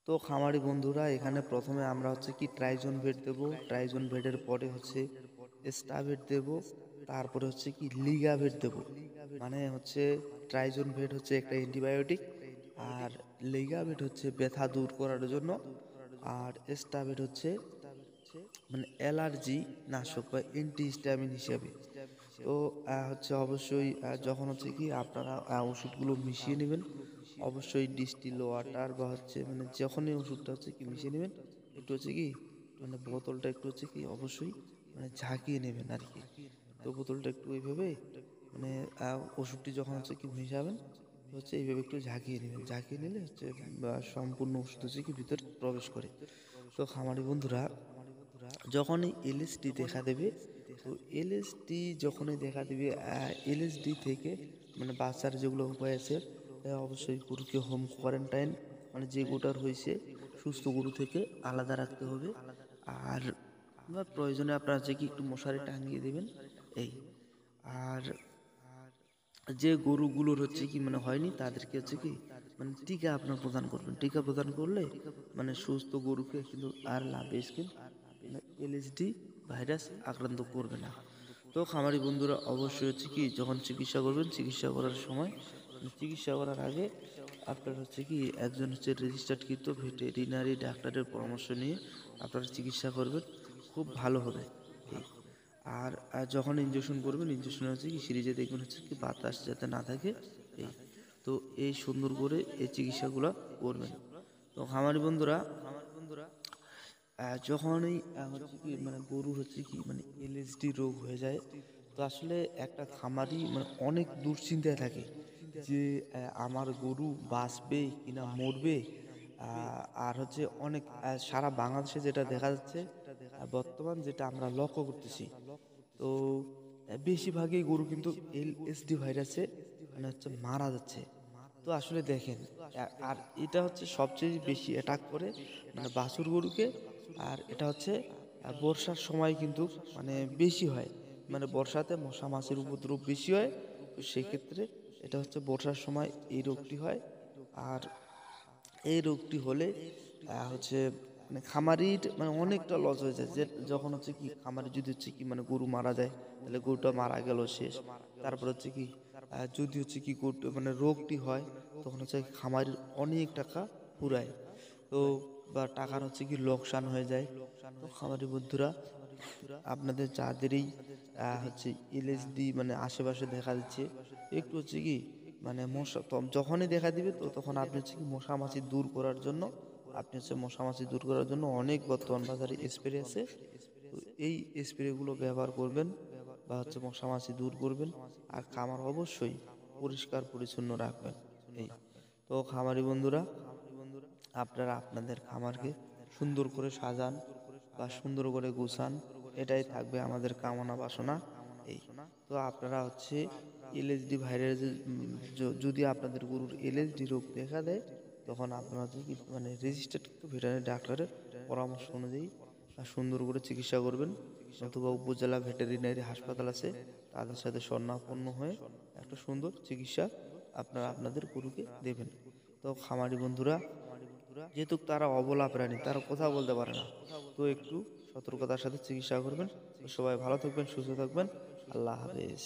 তো খামারি বন্ধুরা, এখানে প্রথমে আমরা হচ্ছে কি ট্রাইজন ভেট দেব। ট্রাইজন ভেটের পরে হচ্ছে স্টাভেট দেব। তারপরে হচ্ছে কি লিগাভেট দেব। মানে হচ্ছে ট্রাইজন ভেট হচ্ছে একটা অ্যান্টিবায়োটিক, আর লিগাভেট হচ্ছে ব্যথা দূর করার জন্য, আর স্টাভেট হচ্ছে মানে অ্যালার্জি নাশক বা অ্যান্টিহিস্টামিন হিসেবে। তো হচ্ছে অবশ্যই যখন হচ্ছে কি আপনারা ওষুধগুলো মিশিয়ে নেবেন, অবশ্যই ডিস্টিল ওয়াটার বা হচ্ছে মানে যখনই ওষুধটা হচ্ছে কি মিশিয়ে নেবেন, একটু হচ্ছে কি মানে বোতলটা একটু হচ্ছে কি অবশ্যই মানে ঝাঁকিয়ে নেবেন আর কি। তো বোতলটা একটু এইভাবে মানে ওষুধটি যখন হচ্ছে কি মিশাবেন, তো হচ্ছে এইভাবে একটু ঝাঁকিয়ে নেবেন। ঝাঁকিয়ে নিলে হচ্ছে সম্পূর্ণ ওষুধ হচ্ছে কি ভিতরে প্রবেশ করে। তো খামারি বন্ধুরা, যখনই এলএসডি দেখা দেবে, তো এলএসডি যখনই দেখা দেবে, এলএসডি থেকে মানে বাচ্চার যেগুলো উপায় আছে, অবশ্যই গরুকে হোম কোয়ারেন্টাইন মানে যে গরুটার হয়েছে সুস্থ গরু থেকে আলাদা রাখতে হবে। আর বা প্রয়োজনে আপনারা যে কি একটু মশারি টাঙিয়ে দেবেন এই। আর যে গরুগুলোর হচ্ছে কি মানে হয়নি, তাদেরকে হচ্ছে কি মানে টিকা আপনার প্রদান করবেন। টিকা প্রদান করলে মানে সুস্থ গরুকে কিন্তু আর লাভে স্কিন মানে এলএসডি ভাইরাস আক্রান্ত করবে না। তো খামারি বন্ধুরা, অবশ্যই হচ্ছে কি যখন চিকিৎসা করবেন, চিকিৎসা করার সময় মানে চিকিৎসা করার আগে আপনার হচ্ছে কি একজন হচ্ছে রেজিস্টার্ডকৃত ভেটেরিনারি ডাক্তারের পরামর্শ নিয়ে আপনারা চিকিৎসা করবেন, খুব ভালো হবে এই। আর যখন ইনজেকশন করবেন, ইনজেকশন হচ্ছে কি সিরিজে দেখবেন হচ্ছে কি বাতাস যাতে না থাকে এই। তো এই সুন্দর করে এই চিকিৎসাগুলো করবেন। তো খামারি বন্ধুরা, যখনই হচ্ছে কি মানে গরুর হচ্ছে কি মানে এলএসডি রোগ হয়ে যায়, তো আসলে একটা খামারি মানে অনেক দুশ্চিন্তায় থাকে যে আমার গরু বাঁচবে কিনা মরবে। আর হচ্ছে অনেক সারা বাংলাদেশে যেটা দেখা যাচ্ছে বর্তমান যেটা আমরা লক্ষ্য করতেছি, তো বেশিরভাগই গরু কিন্তু এলএসডি ভাইরাসে মানে হচ্ছে মারা যাচ্ছে। তো আসলে দেখেন, আর এটা হচ্ছে সবচেয়ে বেশি অ্যাটাক করে মানে বাছুর গরুকে। আর এটা হচ্ছে বর্ষার সময় কিন্তু মানে বেশি হয়, মানে বর্ষাতে মশা মাছির উপদ্রব বেশি হয়। তো সেক্ষেত্রে এটা হচ্ছে বর্ষার সময় এই রোগটি হয়। আর এই রোগটি হলে হচ্ছে মানে খামারির মানে অনেকটা লস হয়ে যায়। যে যখন হচ্ছে কি খামারি যদি হচ্ছে কি মানে গরু মারা যায়, তাহলে গরুটা মারা গেল শেষ। তারপর হচ্ছে কি যদি হচ্ছে কি গরু মানে রোগটি হয়, তখন হচ্ছে খামারির অনেক টাকা ফুরায়। তো বা টাকার হচ্ছে কি লোকসান হয়ে যায়। তো খামারি বন্ধুরা, আপনাদের যাদেরই হচ্ছে এলএসডি মানে আশেপাশে দেখা দিচ্ছে, একটু হচ্ছে কি মানে মশা যখনই দেখা দিবে, তো তখন আপনি হচ্ছে কি মশা মাছি দূর করার জন্য আপনি হচ্ছে মশা মাছি দূর করার জন্য অনেক বর্তমান বাজারে স্প্রে আছে। তো এই স্প্রেগুলো ব্যবহার করবেন বা হচ্ছে মশা মাছি দূর করবেন। আর খামার অবশ্যই পরিষ্কার পরিচ্ছন্ন রাখবেন এই। তো খামারি বন্ধুরা, আপনারা আপনাদের খামারকে সুন্দর করে সাজান বা সুন্দর করে গুছান, এটাই থাকবে আমাদের কামনা বাসনা এই। তো আপনারা হচ্ছে এলএসডি ভাইরাস যদি আপনাদের গরুর এলএসডি রোগ দেখা দেয়, তখন আপনারা হচ্ছে কি মানে রেজিস্টার্ড কিন্তু ভেটেরিনারি ডাক্তারের পরামর্শ অনুযায়ী সুন্দর করে চিকিৎসা করবেন। নতুবা উপজেলা ভেটেরিনারি হাসপাতাল আছে, তাদের সাথে শরণাপন্ন হয়ে একটা সুন্দর চিকিৎসা আপনারা আপনাদের গরুকে দেবেন। তো খামারি বন্ধুরা, যেহেতু তারা অবলা প্রাণী, তারা কথা বলতে পারে না, তো একটু সতর্কতার সাথে চিকিৎসা করবেন। তো সবাই ভালো থাকবেন, সুস্থ থাকবেন। আল্লাহ হাফেজ।